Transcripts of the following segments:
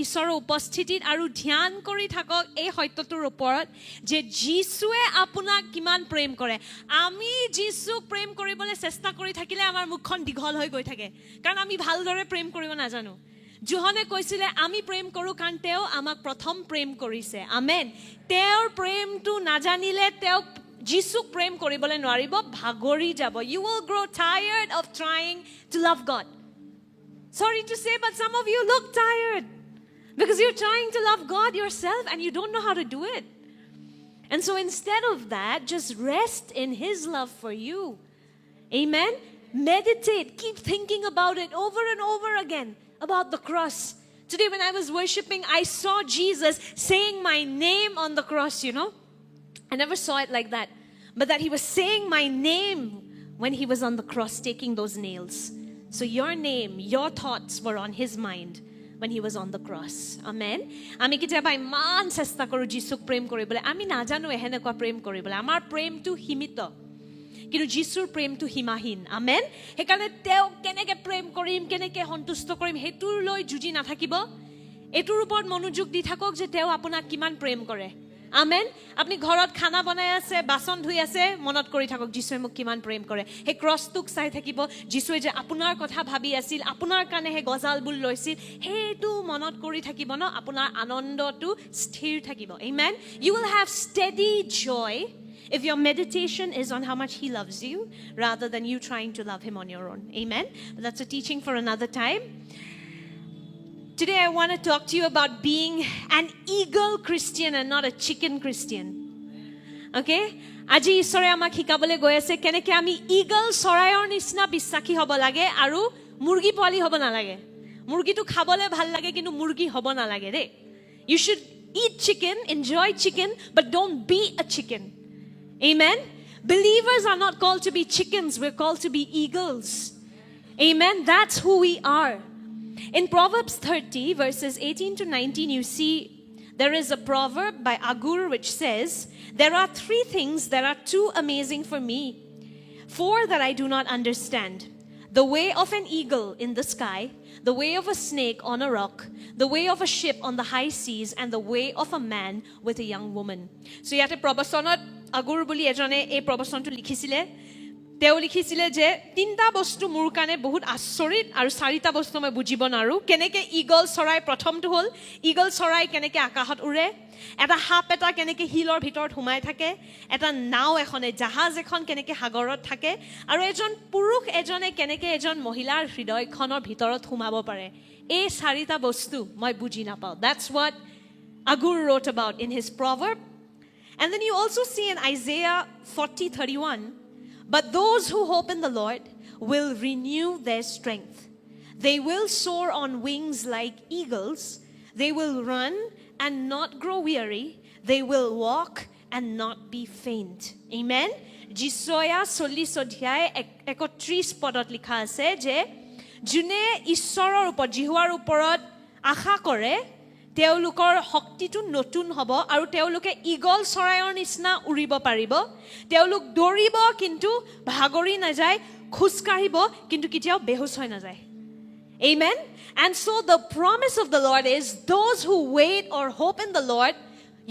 ঈশ্বৰৰ উপস্থিতিত আৰু ধ্যান কৰি থাকক এই সত্যটোৰ ওপৰত যে যীশুৱে আপোনাক কিমান প্ৰেম কৰে আমি যীশুক প্ৰেম কৰিবলৈ চেষ্টা কৰি থাকিলে আমাৰ মুখখন দীঘল হৈ গৈ থাকে কাৰণ আমি ভালদৰে প্ৰেম কৰিব নাজানো যোহনে কৈছিলে আমি প্ৰেম কৰো কাৰণ তেওঁ আমাক প্ৰথম প্ৰেম কৰিছে আমেন তেওঁৰ প্ৰেমটো নাজানিলে তেওঁ যীশুক প্ৰেম কৰিবলৈ নোৱাৰিব ভাগৰি যাব you will grow tired of trying to love God sorry to say but some of you look tired because you're trying to love God yourself and you don't know how to do it and so instead of that just rest in his love for you amen meditate keep thinking about it over and over again about the cross today when I was worshiping I saw Jesus saying my name on the cross you know I never saw it like that, but that he was saying my name when he was on the cross taking those nails. So your name, your thoughts were on his mind when he was on the cross. Amen. Ami kitaba iman chesta koru Jisuk prem koribole. Ami najano ehenekwa prem koribole. Amar prem tu himito. Kintu Jisur prem tu himahin. Amen. Hekane teo keneke prem korim, keneke hontusto korim, hetur loi juji nathakibo. Etur upor monojog di thakok je teo aponak kiman prem kore. Amen. Apni ঘৰত খানা বনাই আছে বাসন ধুই আছে মনত কৰি থাকক যিশুৱে মোক কিমান প্ৰেম কৰে হে ক্ৰছটোক চাই থাকিব যিশুৱে যে আপোনাৰ কথা ভাবি আছিল আপোনাৰ কানে হে গজালবুল লৈছিল হেটো মনত কৰি থাকিব ন আপোনাৰ আনন্দটো স্থিৰ থাকিব amen you will have steady joy if your meditation is on how much he loves you rather than you trying to love him on your own amen but that's a teaching for another time. Today I want to talk to you about being an eagle Christian and not a chicken Christian. Okay? Aji ishore amak hikabole goi ase keneke ami eagle sorayor nisna bisakhi hobo lage aru murgi poli hobo na lage. Murgi tu khabole bhal lage kintu murgi hobo na lage de. You should eat chicken, enjoy chicken, but don't be a chicken. Amen? Believers are not called to be chickens, we're called to be eagles. Amen? That's who we are. In Proverbs 30, verses 18 to 19, you see there is a proverb by Agur which says, there are 3 things that are too amazing for me, 4 that I do not understand. The way of an eagle in the sky, the way of a snake on a rock, the way of a ship on the high seas, and the way of a man with a young woman. So yate probasonot Agur boli ejone ei probasontu likhisile তেওঁ লিখিছিলে যে 3টা বস্তু মোৰ কানে বহুত আচৰিত আৰু 4টা বস্তু মই বুজিব নাৰো কেনেকে ঈগল চৰাই প্ৰথমটো হল ঈগল চৰাই কেনেকে আকাশত উৰে এটা হাপ এটা কেনেকে হিলৰ ভিতৰত হুমাই থাকে এটা নাও এখনে জাহাজ এখন কেনেকে সাগৰত থাকে আৰু এজন পুৰুষ এজনে কেনেকে এজন মহিলাৰ হৃদয়খনৰ ভিতৰত হুমাব পাৰে এই 4টা বস্তু মই বুজি নাপাও that's what Agur wrote about in his proverb and then you also see in Isaiah 40:31 But those who hope in the Lord will renew their strength. They will soar on wings like eagles. They will run and not grow weary. They will walk and not be faint. Amen. Jisaya 40 অধ্যায় 31 পদত লিখা আছে যে জুনে ঈশ্বৰৰ ওপৰত জিহুৱাৰ ওপৰত আশা কৰে তেওঁলোকৰ শক্তিটো নতুন হ'ব আৰু তেওঁলোকে ঈগল চৰাইৰ নিচিনা উৰিব পাৰিব তেওঁলোক দৌৰিব কিন্তু ভাগৰি নাযায় খুজকাঢ়িব কিন্তু কেতিয়াও বেহুছ হৈ নাযায় amen and so the promise of the Lord is those who wait or hope in the Lord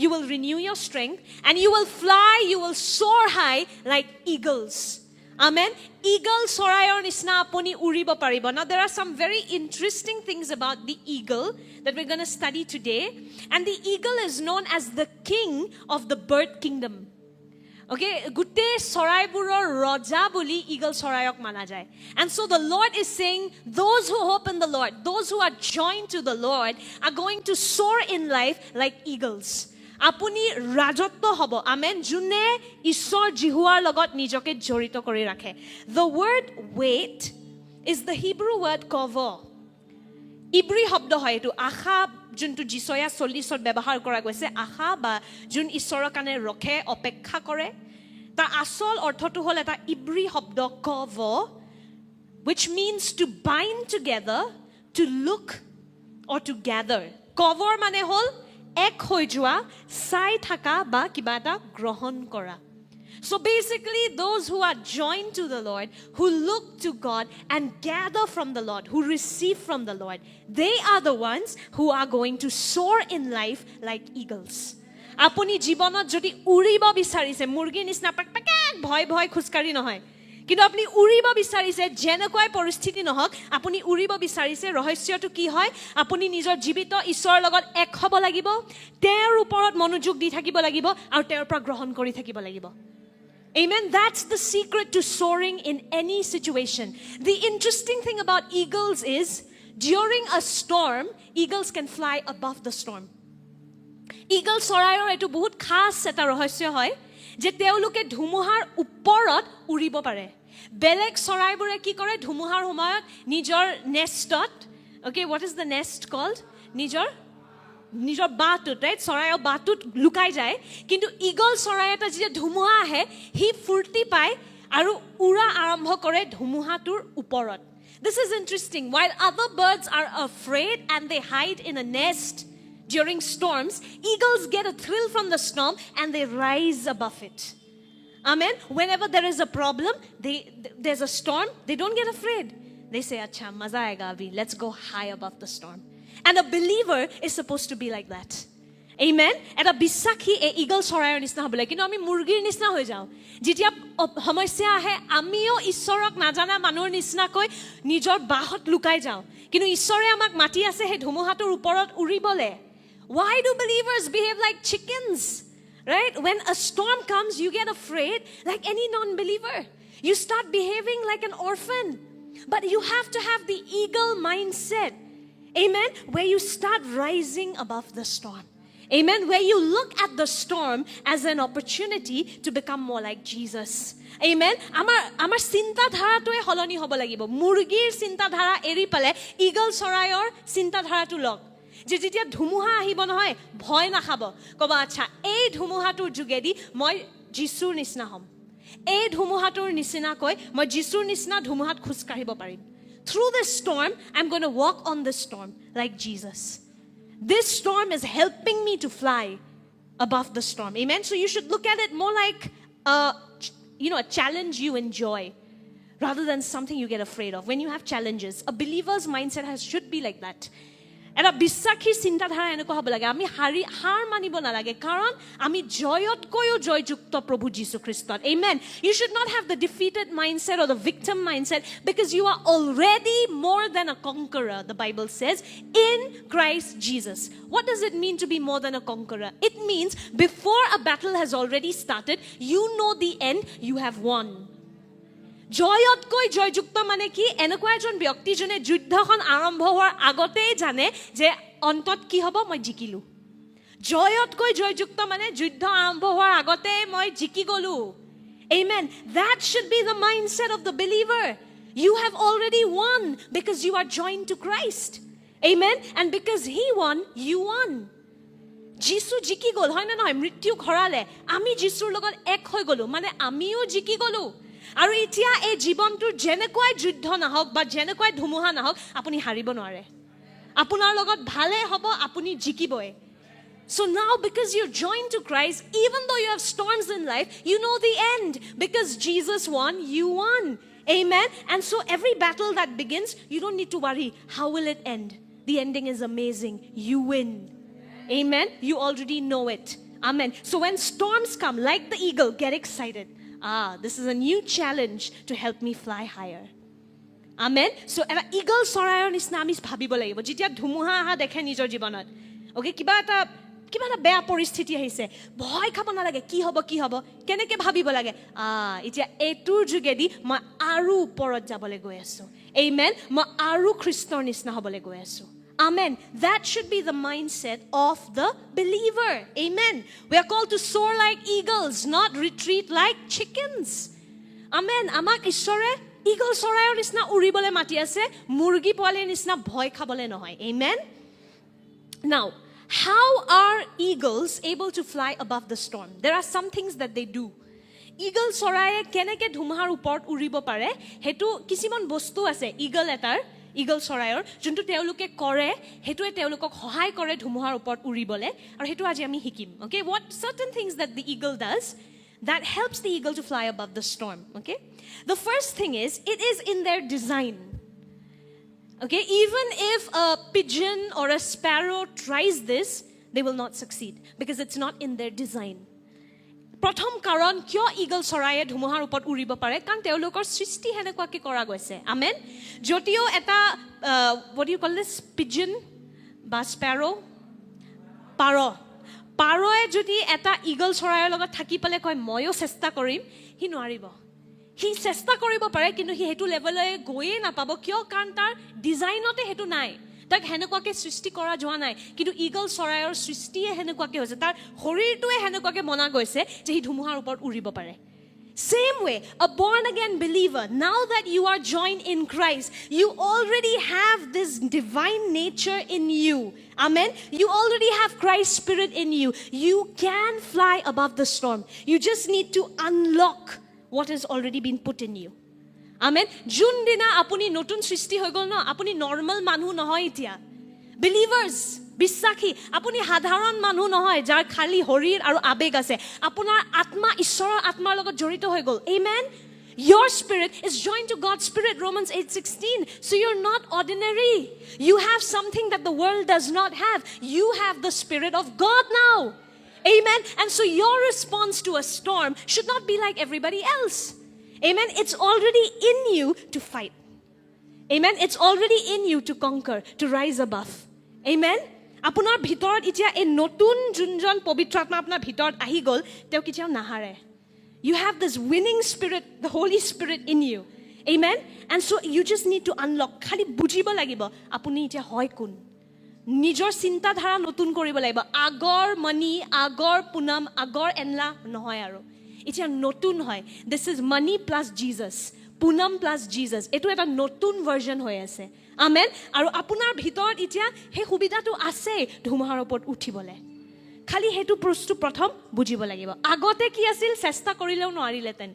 you will renew your strength and you will fly you will soar high like eagles amen eagle sorayor nisna apuni uribo paribo now there are some very interesting things about the eagle that we're going to study today and the eagle is known as the king of the bird kingdom okay gutte soraiburor raja boli eagle sorayok mana jay and so the Lord is saying those who hope in the Lord those who are joined to the Lord are going to soar in life like eagles আপুনি ৰাজত্ব হ'ব আমেন জুনে ঈশ্বৰ জিহুৱাৰ লগত নিজকে জড়িত কৰি ৰাখে the word wait is the Hebrew word kavah ইব্ৰী শব্দ হয় এটো আশা যোনটো জিসয়া 40 ত ব্যৱহাৰ কৰা গৈছে আশা বা যোন ঈশ্বৰৰ কানে ৰখে অপেক্ষা কৰে তাৰ আসল অৰ্থটো হ'ল এটা ইব্ৰী শব্দ kavah which means to bind together to look or to gather kavah মানে হ'ল এক হৈ যোৱা চাই থাকা বা কিবা এটা গ্ৰহণ কৰা So basically, those who are joined to the Lord, who look to God and gather from the Lord, who receive from the Lord, they are the ones who are going to soar in life like eagles. Apuni jibanot jodi uriba bicharise murgir nisna pakpak bhoy bhoy khuskari nohoy. কিন্তু আপুনি উৰিব বিচাৰিছে যেনেকৈ পৰিস্থিতি নহওক আপুনি উৰিব বিচাৰিছে ৰহস্যটো কি হয় আপুনি নিজৰ জীৱিত ঈশ্বৰৰ লগত এক হ'ব লাগিব তেওঁৰ ওপৰত মনোযোগ দি থাকিব লাগিব আৰু তেওঁৰ পৰা গ্ৰহণ কৰি থাকিব লাগিব Amen. That's the secret to soaring in any situation. The interesting thing about eagles is during a storm, eagles can fly above the storm. Eagle চৰাইৰ এটো বহুত খাস এটা ৰহস্য হয় যে তেওঁলোকে ধুমুহাৰ ওপৰত উৰিব পাৰে বেলেগ চৰাইবোৰে কি কৰে ধুমুহাৰ সময়ত নিজৰ নেষ্টত okay what is the nest called নিজৰ বাটুত ৰাইট চৰাইৰ বাটুত লুকাই যায় কিন্তু ঈগল চৰাই এটা যেতিয়া ধুমুহা আহে হি ফুৰ্তি পায় আৰু উৰা আৰম্ভ কৰে ধুমুহাটোৰ ওপৰত This is interesting. While other birds are afraid and they hide in a nest during storms, eagles get a thrill from the storm and they rise above it. Amen. Whenever there is a problem, there's a storm, they don't get afraid. They say, "Acha, maza aayega abhi. Let's go high above the storm." And a believer is supposed to be like that. Amen. Eta bisakhi e eagle sorayৰ নিচিনা হ'ব লাগে কিন্তু আমি মুৰ্গীৰ নিচিনা হৈ যাওঁ যেতিয়া সমস্যা আহে আমিও ঈশ্বৰক নাজানা মানুহৰ নিচিনাকৈ নিজৰ বাহত লুকাই যাওঁ কিন্তু ঈশ্বৰে আমাক মাতি আছে হে ধুমুহাটোৰ ওপৰত উৰিবলে Why do believers behave like chickens? Right? When a storm comes, you get afraid like any non-believer. You start behaving like an orphan. But you have to have the eagle mindset. Amen? Where you start rising above the storm. Amen? Where you look at the storm as an opportunity to become more like Jesus. Amen? Amar sinta dhara toe holoni hobo lagibo. Murgir sinta dhara eri pale eagle sorayor sinta dhara tu log. যে যেতিয়া ধুমুহা আহিব নহয় ভয় নাখাব কবা আচ্ছা এই ধুমুহাটোৰ যোগেদি মই যিশুৰ নিচিনা হ'ম এই ধুমুহাটোৰ নিচিনা কৈ মই যিশুৰ নিচিনা ধুমুহাত খুজ কাঢ়িব পাৰিম Through this storm I'm going to walk on this storm like Jesus This storm is helping me to fly above the storm Amen So you should look at it more like a challenge you enjoy rather than something you get afraid of When you have challenges a believer's mindset should be like that এটা বিশ্বাসী চিন্তাধাৰা এনেকুৱা হ'ব লাগে আমি হাৰ মানিব নালাগে কাৰণ আমি জয়তকৈও জয়যুক্ত প্ৰভু যীশু খ্ৰীষ্টত amen you should not have the defeated mindset or the victim mindset because you are already more than a conqueror the bible says in Christ Jesus what does it mean to be more than a conqueror it means before a battle has already started you know the end you have won জয়তকৈ জয়যুক্ত মানে কি এনেকুৱা এজন ব্যক্তি জনে যুদ্ধখন আৰম্ভ হোৱাৰ আগতেই জানে যে অন্তত কি হ'ব মই জিকিলো জয়তকৈ জয়যুক্ত মানে যুদ্ধ আৰম্ভ হোৱাৰ আগতে মই জিকি গলো amen that should be the mindset of the believer you have already won because you are joined to Christ amen and because he won you won যিশু জিকি গল হয় না নহয় মৃত্যু ঘৰালে আমি যিশুৰ লগত এক হৈ গলো মানে আমিও জিকি গলো আৰু এতিয়া এই জীৱনটোৰ যেনেকৈ যুদ্ধ নাহক বা যেনেকৈ ধুমুহা নাহক আপুনি হাৰিব নোৱাৰে আপোনাৰ লগত ভালে হ'ব আপুনি জিকিবই So now because you're joined to Christ even though you have storms in life you know the end because Jesus won you won amen and so every battle that begins you don't need to worry how will it end the ending is amazing you win amen you already know it amen so when storms come like the eagle get excited this is a new challenge to help me fly higher. Amen. So eta eagle sorayৰ নিচিনা আমি ভাবিব লাগিব যেতিয়া ধুমুহা আহা দেখে নিজৰ জীৱনত ওকে কিবা এটা বেয়া পৰিস্থিতি আহিছে ভয় খাব নালাগে কি হ'ব কেনেকৈ ভাবিব লাগে এতিয়া এটোৰ যোগেদি মই আৰু ওপৰত যাবলৈ গৈ আছো amen মই আৰু খ্ৰীষ্টৰ নিচিনা হ'বলৈ গৈ আছো Amen. That should be the mindset of the believer. Amen. We are called to soar like eagles, not retreat like chickens. Amen. Amak ishore eagle sorayৰ নিচিনা উৰিবলৈ মাতি আছে মুৰ্গী পোৱালিৰ নিচিনা ভয় খাবলৈ নহয়. Amen. Now, how are eagles able to fly above the storm? There are some things that they do. Eagle চৰায়ে কেনেকৈ ধুমুহাৰ ওপৰত উৰিব পাৰে হেতু কিছুমান বস্তু আছে eagle চৰায়ৰ যোনটো তেওঁলোকে কৰে হেতুৱে তেওঁলোকক সহায় কৰে ধুমুহাৰ ওপৰত উৰিবলে আৰু হেতু আজি আমি শিকিম okay what certain things that the eagle does that helps the eagle to fly above the storm. Okay? The first thing is, it is in their design. Okay? Even if a pigeon or a sparrow tries this, they will not succeed because it's not in their design. প্ৰথম কাৰণ কিয় eagle চৰায়ে ধুমুহাৰ ওপৰত উৰিব পাৰে কাৰণ তেওঁলোকৰ সৃষ্টি হেনেকুৱাকে কৰা গৈছে আমেন যদিও এটা what do you call this pigeon বা sparrow পাৰয়ে যদি এটা ঈগল চৰাইৰ লগত থাকি পালে কয় ময়ো চেষ্টা কৰিম হি নোৱাৰিব হি চেষ্টা কৰিব পাৰে কিন্তু হি হেতু লেভেললৈ গৈয়ে নাপাব কিয় কাৰণ তাৰ ডিজাইনতে হেতু নাই তাক হেনেকুৱাকে সৃষ্টি কৰা যোৱা নাই কিন্তু ঈগল চৰাইৰ সৃষ্টিয়ে হেনেকুৱাকে হৈছে তাৰ শৰীৰটোৱে হেনেকুৱাকে মনা গৈছে যে হি ধুমুহাৰ ওপৰত উৰিব পাৰে Same way, a born again believer, now that you are joined in Christ, you already have this divine nature in you. Amen. You already have Christ's spirit in you. You can fly above the storm. You just need to unlock what has already been put in you. Amen. Jun dina apuni notun srishti hoy gol na apuni normal manhu nohoy etia. Believers, বিশ্বাসী আপুনি সাধাৰণ মানুহ নহয় যাৰ খালি শৰীৰ আৰু আবেগ আছে আপোনাৰ আত্মা ঈশ্বৰৰ আত্মাৰ লগত জড়িত হৈ গল আমেন your spirit is joined to God's spirit Romans 8:16 so you're not ordinary you have something that the world does not have you have the spirit of God now amen and so your response to a storm should not be like everybody else amen it's already in you to fight amen it's already in you to conquer to rise above amen আপোনাৰ ভিতৰত ইতিয়া এই নতুন জুনজন পবিত্ৰ আত্মা আপোনাৰ ভিতৰত আহি গল তেও কিতিয়াও নাহাৰে you have this winning spirit the holy spirit in you amen and so you just need to unlock খালি বুজিব লাগিব আপুনি ইতিয়া হয় কোন নিজৰ চিন্তা ধাৰা নতুন কৰিব লাগিব আগৰ মনি আগৰ পুনম আগৰ এনলা নহয় আৰু ইতিয়া নতুন হয় this is money plus Jesus Punam plus Jesus এটো এটা নতুন ভাৰ্জন হৈ আছে আমেন আৰু আপোনাৰ ভিতৰত ইতিয়া হে সুবিধাটো আছে ধুমুহাৰ ওপৰত উঠিবলে খালি হেতু প্ৰশ্ন প্ৰথম বুজিব লাগিব আগতে কি আছিল চেষ্টা কৰিলেও নোৱাৰিলেতেন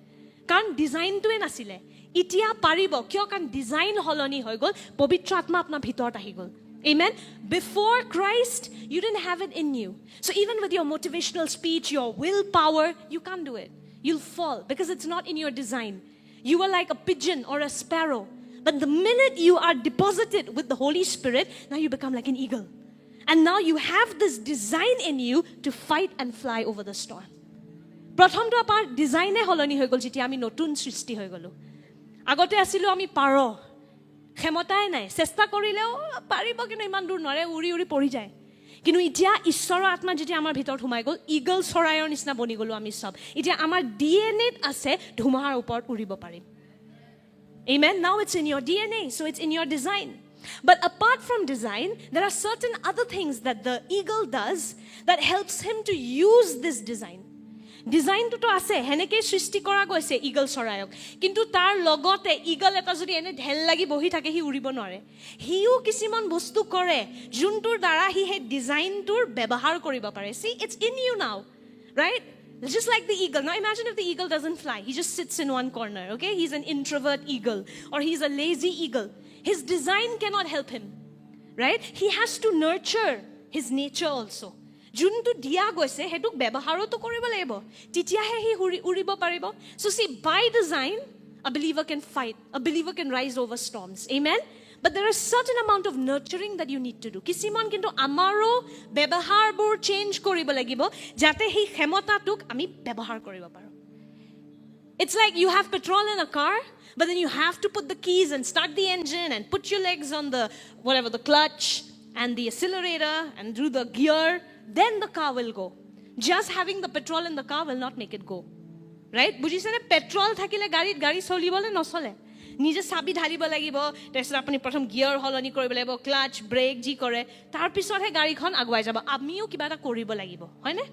কাৰণ ডিজাইনটোৱে নাছিলে ইতিয়া পাৰিব কিয় কাৰণ ডিজাইন হলনি হৈ গল পবিত্ৰ আত্মা আপোনাৰ ভিতৰত আহি গল amen before Christ you didn't have it in you so even with your motivational speech your willpower you can't do it you'll fall because it's not in your design you are like a pigeon or a sparrow but the minute you are deposited with the Holy Spirit now you become like an eagle and now you have this design in you to fight and fly over the storm প্ৰথমটো আমাৰ ডিজাইনে হলনি হৈ গল যেতিয়া আমি নতুন সৃষ্টি হৈ গলো আগতে আছিল আমি পাৰ ক্ষমতাই নাই চেষ্টা কৰিলেও পাৰিব কিন্তু ইমান দূৰ নৰে উৰি উৰি পৰি যায় কিন্তু ইতিয়া ঈশ্বৰৰ আত্মা যেতিয়া আমাৰ ভিতৰত সোমাই গল ঈগল চৰাইৰ নিচিনা বনি গলো আমি সব ইতিয়া আমাৰ ডিএনএত আছে ধুমুহাৰ ওপৰত উৰিব পাৰিম amen now it's in your DNA so it's in your design but apart from design there are certain other things that the eagle does that helps him to use this design design to আছে হেনেকে সৃষ্টি কৰা গৈছে eagle চৰায়ক কিন্তু তাৰ লগতে eagle এটা যদি এনে ঢেল লাগি বহি থাকে হি উৰিব নোৱাৰে হিও কিছুমান বস্তু কৰে যোনটোৰ দ্বাৰা হি হে ডিজাইনটোৰ ব্যৱহাৰ কৰিব পাৰে see it's in you now right just like the eagle now imagine if the eagle doesn't fly he just sits in one corner okay he's an introvert eagle or he's a lazy eagle his design cannot help him right he has to nurture his nature also যোনটো দিয়া গৈছে হেতুক ব্যৱহাৰটো কৰিব লাগিব তিতিয়াহে হি উৰিব পাৰিব so see by design a believer can fight a believer can rise over storms amen but there is certain amount of nurturing that you need to do কিছুমান কিন্তু আমাৰো ব্যৱহাৰবোৰ চেঞ্জ কৰিব লাগিব যাতে হি ক্ষমতাটোক আমি ব্যৱহাৰ কৰিব পাৰো it's like you have petrol in a car but then you have to put the keys and start the engine and put your legs on the whatever the clutch and the accelerator and do the gear then the car will go just having the petrol in the car will not make it go right বুজিছেনে petrol থাকিলে গাড়ী চলিবলে নচলে নিজে চাবি ঢালিব লাগিব তাৰপিছত আপুনি প্ৰথম গিয়াৰ হলনি কৰিব লাগিব ক্লাচ ব্ৰেক যি কৰে তাৰ পিছতহে গাড়ীখন আগুৱাই যাব আমিও কিবা এটা কৰিব লাগিব হয়নে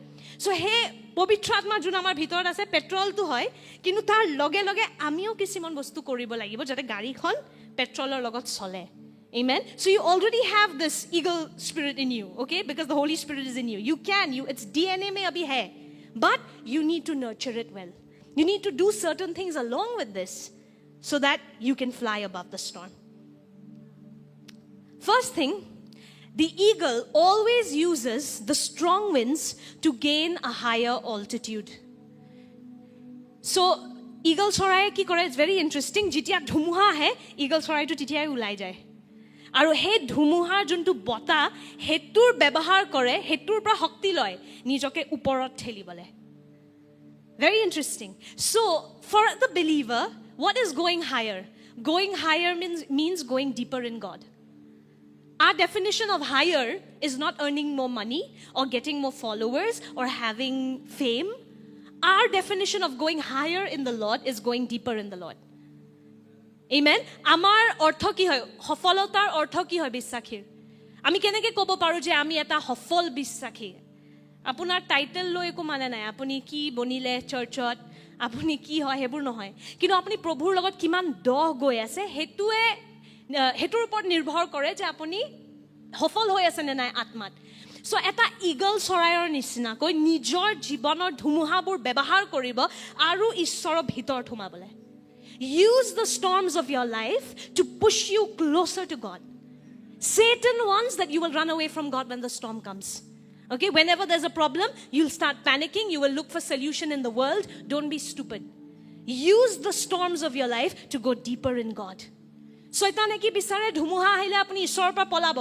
সো হে পবিত্ৰ আত্মা যোন আমাৰ ভিতৰত আছে পেট্ৰলটো হয় কিন্তু তাৰ লগে লগে আমিও কিছুমান বস্তু কৰিব লাগিব যাতে গাড়ীখন পেট্ৰলৰ লগত চলে amen so you already have this eagle spirit in you okay because the Holy Spirit is in you it's DNA mein abhi hai but you need to nurture it well you need to do certain things along with this so that you can fly above the storm first thing the eagle always uses the strong winds to gain a higher altitude So eagle চৰায়ে কি কৰে, it's very interesting, যেতিয়া ধুমুহা আহে eagle চৰাইটো তেতিয়াই ওলাই যায় আৰু সেই ধুমুহাৰ যোনটো বতাহ সেইটোৰ ব্যৱহাৰ কৰে, সেইটোৰ পৰা শক্তি লয় নিজকে ওপৰত ঠেলিবলৈ. Very interesting. So for the believer, what is going higher? Going higher means going deeper in God. Our definition of higher is not earning more money or getting more followers or having fame. Our definition of going higher in the Lord is going deeper in the Lord. Amen. Amar ortho ki hoy, safolotar ortho ki hoy bissakhir. Ami keneke kobo paru je ami eta safol bissakhi. Apunar title loi eko mane nai, apuni ki bonile churchot, apuni ki hoy hebur nohoy. Kintu apuni probhur logot kiman doh goi ase, hetue hetur upor nirbhor kore je apuni সফল হৈ আছে নে নাই আত্মাত. So এটা eagle চৰাইৰ নিচিনা কৈ নিজৰ জীৱনৰ ধুমুহাবোৰ ব্যৱহাৰ কৰিব আৰু ঈশ্বৰৰ ভিতৰত সোমাবলৈ. Use the storms of your life to push you closer to God. Satan wants that you will run away from God when the storm comes. Okay, whenever there's a problem, you'll start panicking, you will look for solution in the world. Don't be stupid. Use the storms of your life to go deeper in God. শয়তানে কি বিচাৰে, ধুমুহা আহিলে আপুনি ঈশ্বৰৰ পৰা পলাব,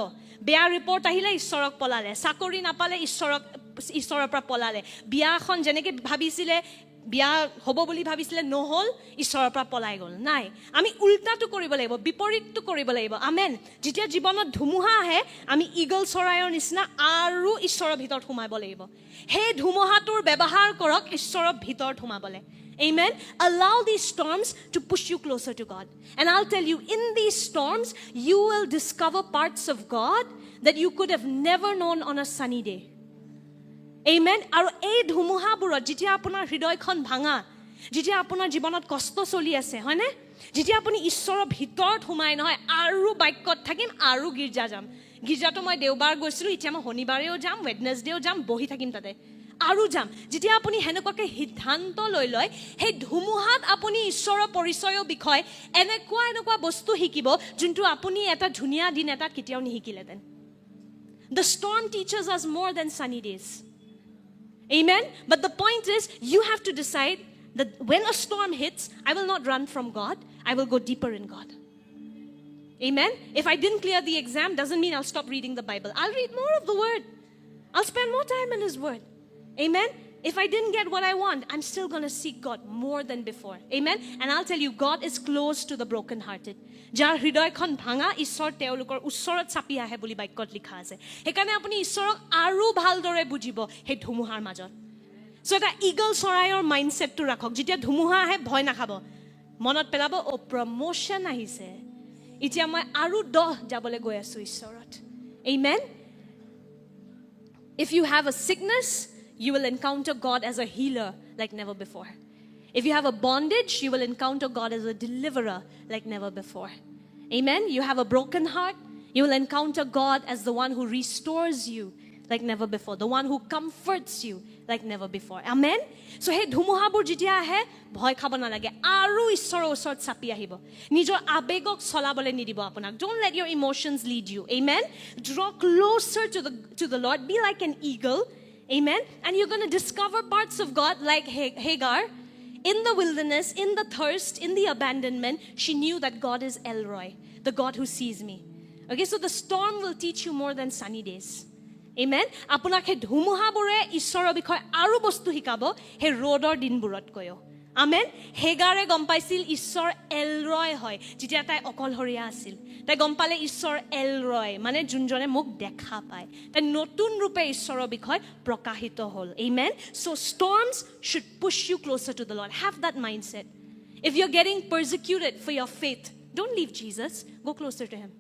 বেয়া ৰিপৰ্ট আহিলে ঈশ্বৰক পলালে, চাকৰি নাপালে ঈশ্বৰৰ পৰা পলালে, বিয়াখন যেনেকৈ ভাবিছিলে বিয়া হ'ব বুলি ভাবিছিলে নহ'ল, ঈশ্বৰৰ পৰা পলাই গ'ল. নাই, আমি উল্টাটো কৰিব লাগিব, বিপৰীতটো কৰিব লাগিব. আমেন. যেতিয়া জীৱনত ধুমুহা আহে আমি ইগল চৰাইৰ নিচিনা আৰু ঈশ্বৰৰ ভিতৰত সোমাব লাগিব. সেই ধুমুহাটোৰ ব্যৱহাৰ কৰক ঈশ্বৰৰ ভিতৰত সোমাবলৈ. Amen. Allow these storms to push you closer to God. And I'll tell you, in these storms, you will discover parts of God that you could have never known on a sunny day. Amen. আৰু এই ধুমুহাবোৰত যেতিয়া আপোনাৰ হৃদয়খন ভাঙা, যেতিয়া আপোনাৰ জীৱনত কষ্ট চলি আছে, হয়নে, যেতিয়া আপুনি ঈশ্বৰৰ ভিতৰত সোমাই নহয় আৰু বাক্যত থাকিম আৰু গীৰ্জা যাম. গীৰ্জাটো মই দেওবাৰ গৈছিলোঁ, এতিয়া মই শনিবাৰেও যাম, ৱেডনেছডেও যাম, বহি থাকিম তাতে আৰু যাম. যেতিয়া আপুনি সেনেকুৱাকৈ সিদ্ধান্ত লৈ লয়, সেই ধুমুহাত আপুনি ঈশ্বৰৰ পৰিচয়ৰ বিষয় এনেকুৱা বস্তু শিকিব যোনটো আপুনি এটা ধুনীয়া দিন এটাত কেতিয়াও নিশিকিলেহেঁতেন. The storm teaches us more than sunny days. Amen. But the point is, you have to decide that when a storm hits, I will not run from God. I will go deeper in God. Amen. If I didn't clear the exam, doesn't mean I'll stop reading the Bible. I'll read more of the Word. I'll spend more time in His Word. Amen. If I didn't get what I want, I'm still going to seek God more than before. Amen. And I'll tell you, God is close to the brokenhearted. যাৰ হৃদয়খন ভাঙা ঈশ্বৰ তেওঁলোকৰ ওচৰত চাপি আহে বুলি বাক্যত লিখা আছে. সেইকাৰণে আপুনি ঈশ্বৰক আৰু ভালদৰে বুজিব সেই ধুমুহাৰ মাজত. সো এটা ইগল চৰাইৰ মাইণ্ডছেটটো ৰাখক. যেতিয়া ধুমুহা আহে ভয় নাখাব, মনত পেলাব, অ প্ৰমোশ্যন আহিছে, এতিয়া মই আৰু 10 যাবলৈ গৈ আছো ঈশ্বৰত. Amen. If you have a sickness, you will encounter God as a healer like never before. If you have a bondage, you will encounter God as a deliverer like never before. Amen. You have a broken heart, you will encounter God as the one who restores you like never before, the one who comforts you like never before. Amen. So hey dhumuhabur jitia ahe bhoy khabo na lage, aru ishor osor chapi ahibo, nijor abegok solabole nidibo apunak. Don't let your emotions lead you. Amen. Draw closer to the Lord. Be like an eagle. Amen. And you're going to discover parts of God like Hagar. In the wilderness, in the thirst, in the abandonment, she knew that God is El Roi, the God who sees me. Okay, so the storm will teach you more than sunny days. Amen. Apunak he dhumuhabore ishorer bikhoy aru bostu hikabo he rodor dinburat koyo. Amen. Hegare gom paisil ishor El Roi hoy jitia tai okolhoria asil. Tai gom pale ishor El Roi mane junjone muk dekha pai. Tai notun rupe ishorer bikhoy prokahito hol. Amen. So storms should push you closer to the Lord. Have that mindset. If you're getting persecuted for your faith, don't leave Jesus. Go closer to Him.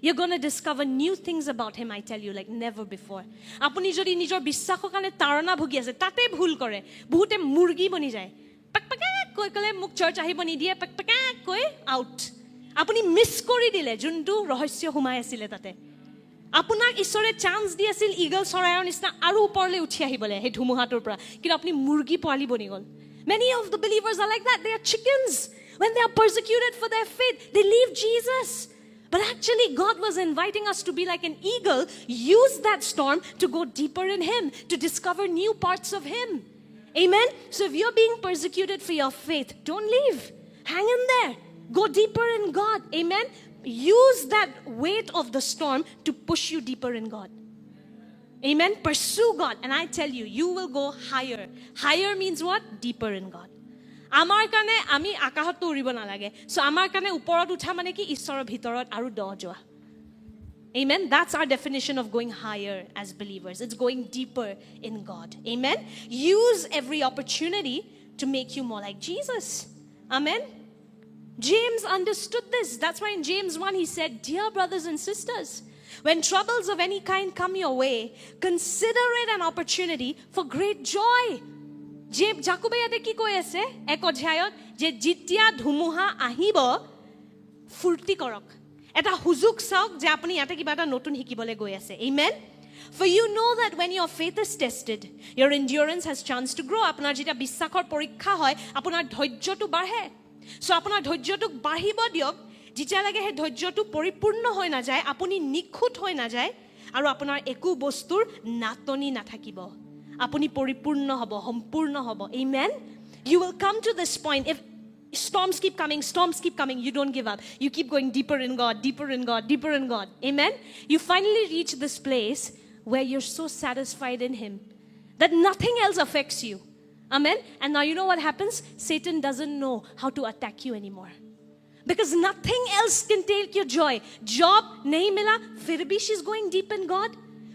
You're going to discover new things about Him, I tell you, like never before. Apuni jodi nijor bissakhor kane tarana bhugi ase, tate bhul kore, bahute murgi bani jay. Koi kole muk church ahibo nidiye, koi out. Apuni miss kori dile juntu rahasya humai asile tate. Apunak ishore chance di asil eagle sorayar nisna aru uporle uthi ahibole he dhumuhator pora, kintu apuni murgi poali bani gol. Many of the believers are like that. They are chickens. When they are persecuted for their faith, they leave Jesus. But actually, God was inviting us to be like an eagle, use that storm to go deeper in Him, to discover new parts of Him. Amen? So if you're being persecuted for your faith, don't leave. Hang in there. Go deeper in God. Amen? Use that weight of the storm to push you deeper in God. Amen? Pursue God. And I tell you, you will go higher. Higher means what? Deeper in God. Amar kane ami akahot to uribo nalage. So amar kane uporot utha mane ki ishorer bhitorot aru do joa. Amen? That's our definition of going higher as believers. It's going deeper in God. Amen? Use every opportunity to make you more like Jesus. Amen? James understood this. That's why in James 1 he said, "Dear brothers and sisters, when troubles of any kind come your way, consider it an opportunity for great joy." Jacobe yate ki koi ase ek odhyayot je jitia dhumuha ahibo furti korok. Eta huzuk sauk je apuni yate kiba eta notun hikibole goi ase. Amen? For you know that when your faith is tested, your endurance has chance to grow. Apunar jeta bissakhor porikha hoy, apunar dhoyjyo tu barhe. So apunar dhoyjyo tu bahibo diok, jita lage he dhoyjyo tu poripurno hoy na jay, apuni nikhut hoy na jay, aru apunar eku bostur natoni nathakibo. Apuni poripurno hobo, sampurno hobo. Amen? You will come to this point. If storms keep coming, you don't give up. You keep going deeper in God, deeper in God, deeper in God. Amen? You finally reach this place where you're so satisfied in Him that nothing else affects you. Amen? And now you know what happens? Satan doesn't know how to attack you anymore. Because nothing else can take your joy. Job, nahi mila, fir bhi she's going deep in God.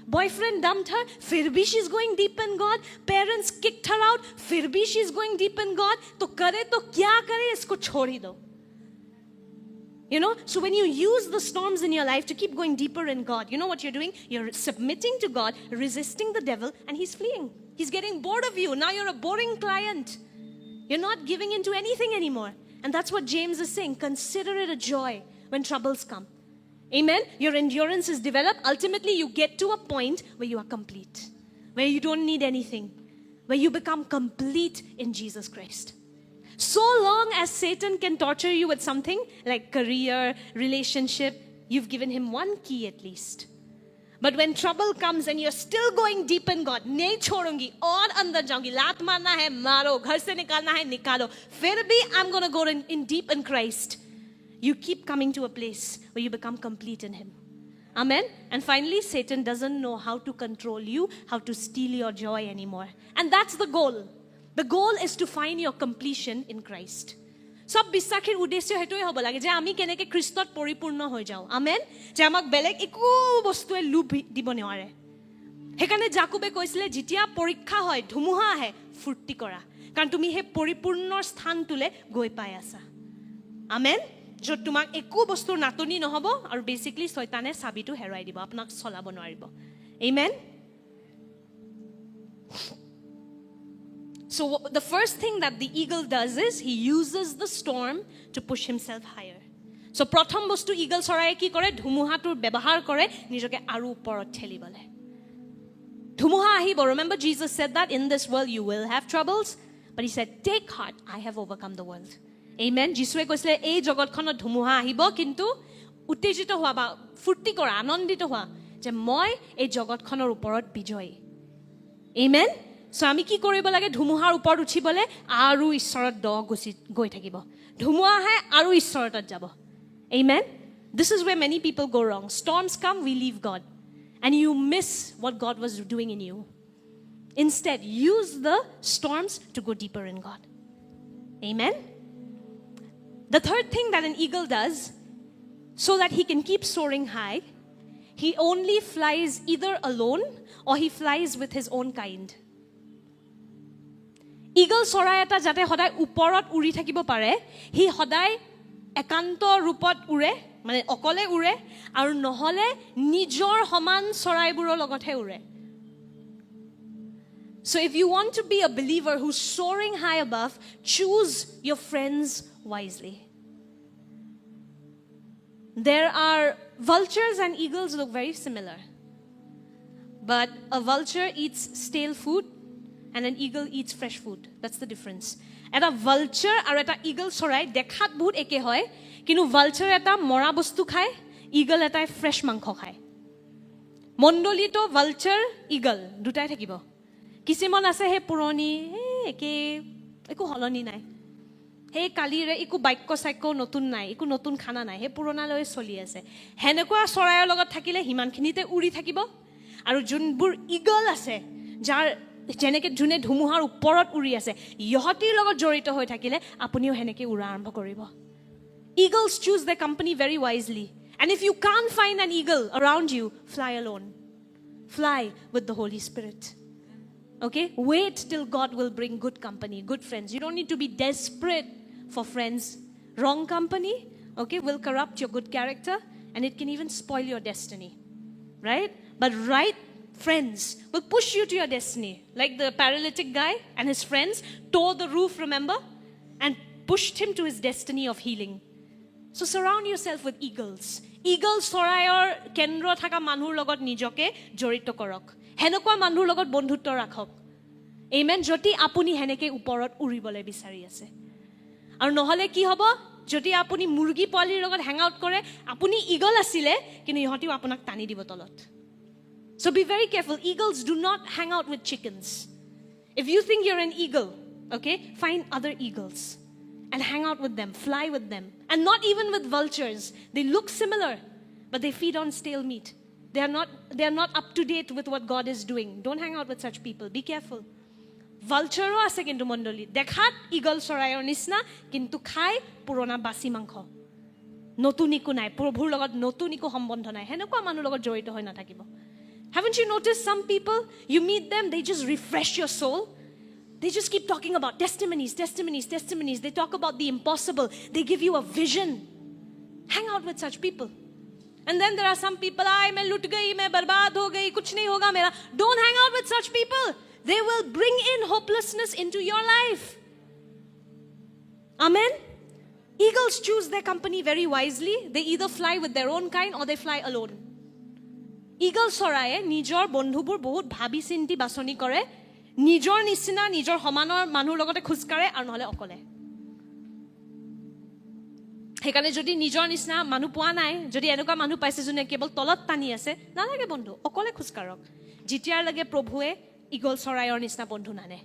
Boyfriend dumped her, fir bhi she's going deep in God. Parents kicked her out, fir bhi she's going deep in God. To kare to kya kare, isko chhod hi do. You know, so when you use the storms in your life to keep going deeper in God, you know what you're doing? You're submitting to God, resisting the devil, and he's fleeing. He's getting bored of you. Now you're a boring client. You're not giving into anything anymore. And that's what James is saying. Consider it a joy when troubles come. Amen? Your endurance is developed. Ultimately, you get to a point where you are complete, where you don't need anything, where you become complete in Jesus Christ. So long as Satan can torture you with something like career, relationship, you've given him one key at least. But when trouble comes and you're still going deep in God, nahi chhodungi, aur andar jaungi, laat marna hai, maro, ghar se nikalna hai, nikalo. Fir bhi I'm going to go in deep in Christ. You keep coming to a place where you become complete in Him. Amen? And finally, Satan doesn't know how to control you, how to steal your joy anymore. And that's the goal. The goal is to find your completion in Christ. Sab bissakhir uddeshyo hetoi hobo lage je ami keneke Kristot poripurno hoi jao. Amen? Je amak belek eku bostue lub dibo নোৱাৰে. Hekane Jacobe koisile jitia porikha hoy, dhumuha ahe, furti kora. Karon tumi he poripurnor sthan tule goi pai asa. Amen? য'ত তোমাক একো বস্তুৰ নাটনি নহব আৰু basically শয়তানে চাবিটো হেৰাই দিব আপোনাক চলাব নোৱাৰিব আমেন So the first thing that the eagle does is he uses the storm to push himself higher. So প্ৰথম বস্তু eagle চৰায়ে কি কৰে ধুমুহাটোৰ ব্যৱহাৰ কৰে নিজকে আৰু ওপৰত ঠেলিবলে ধুমুহা আহিব remember Jesus said that in this world you will have troubles but he said take heart I have overcome the world. Amen. যিশুৱে কৈছিলে এই জগতখনত ধুমুহা আহিব কিন্তু উত্তেজিত হোৱা বা ফুৰ্তি কৰা আনন্দিত হোৱা যে মই এই জগতখনৰ ওপৰত বিজয়ী Amen. So আমি কি কৰিব লাগে ধুমুহাৰ ওপৰত উঠিবলে আৰু ঈশ্বৰৰ দ গৈ থাকিব ধুমুহা আহে আৰু ঈশ্বৰৰ তাত যাব Amen. This is where many people go wrong. Storms come, we leave God. And you miss what God was doing in you. Instead, use the storms to go deeper in God. Amen. The third thing that an eagle does, so that he can keep soaring high, he only flies either alone or he flies with his own kind. Eagle চৰাই এটা যাতে সদায় ওপৰত উৰি থাকিব পাৰে, হি সদায় একান্ত ৰূপত উৰে, মানে অকলে উৰে আৰু নহলে নিজৰ সমান চৰাইবোৰৰ লগতহে উৰে. So if you want to be a believer who's soaring high above, choose your friends wisely. There are vultures and eagles look very similar. But a vulture eats stale food and an eagle eats fresh food. That's the difference. And a vulture or a eagle sorai dekhat bahut eke hoy, kinu vulture eta mora bostu khaye, eagle eta fresh mangkho khaye. Mondolito vulture eagle dutai thakibo. Kisimon ase he puroni একে একো হলনি নাই সেই কালিৰে একো বাক্য চাক্য নতুন নাই একো নতুন খানা নাই সেই পুৰণালৈ চলি আছে হেনেকুৱা চৰাইৰ লগত থাকিলে হিমানখিনিতে উৰি থাকিব আৰু যোনবোৰ ইগল আছে যাৰ যেনেকৈ যোনে ধুমুহাৰ ওপৰত উৰি আছে ইহঁতিৰ লগত জড়িত হৈ থাকিলে আপুনিও সেনেকৈ উৰা আৰম্ভ কৰিব Eagles choose their company very wisely. And if you can't find an eagle around you, fly alone. Fly with the Holy Spirit. Okay? Wait till God will bring good company, good friends. You don't need to be desperate for friends. Wrong company, okay, will corrupt your good character and it can even spoil your destiny. Right? But right friends will push you to your destiny. Like the paralytic guy and his friends tore the roof, remember? And pushed him to his destiny of healing. So surround yourself with eagles. Eagles চৰাইৰ কেন্দ্ৰ থকা মানুহৰ লগত নিজকে জড়িত কৰক হেনেকুৱা মানুহৰ লগত বন্ধুত্ব ৰাখক আমেন যদি আপুনি হেনেকে ওপৰত উৰিবলৈ বিচাৰি আছে আৰু নহলে কি হ'ব যদি আপুনি মুৰ্গী পোৱালিৰ লগত হ্যাং আউট কৰে আপুনি ইগল আছিলে কিন্তু ইহঁতিও আপোনাক টানি দিব তলত So be very careful. Eagles do not hang out with chickens. If you think you're an eagle, okay, find other eagles and hang out with them, fly with them. And not even with vultures. They look similar, but they feed on stale meat. They are not up to date with what God is doing. Don't hang out with such people. Be careful. Vulture ase kintu mondoli. Dekhat eagle sorayৰ নিচিনা কিন্তু খাই পুৰণা বাসি মাংস নতুন একো নাই প্ৰভুৰ লগত নতুন একো সম্বন্ধ নাই হেনেকুৱা মানুহৰ লগত জড়িত হৈ নাথাকিব Haven't you noticed some people, you meet them, they just refresh your soul? They just keep talking about testimonies. They talk about the impossible. They give you a vision. Hang out with such people. And then there are some people, मैं लुट गई, मैं बर्बाद हो गई, कुछ नहीं होगा मेरा. Don't hang out with such people. They will bring in hopelessness into your life. Amen? Eagles choose their company very wisely. They either fly with their own kind or they fly alone. Eagle চৰায়ে নিজৰ বন্ধুবোৰ বহুত ভাবি চিন্তি বাছনি কৰে নিজৰ নিচিনা নিজৰ সমানৰ মানুহৰ লগতে খুজকাৰে আৰু নহলে অকলে হেকানে যদি নিজৰ নিচিনা মানুহ পোৱা নাই যদি এনেকুৱা মানুহ পাইছে যোনে কেৱল তলত টানি আছে নালাগে বন্ধু অকলে খুজকাৰক যেতিয়াৰ লাগে প্ৰভুৱে ইগল চৰাইৰ নিচিনা বন্ধু নানে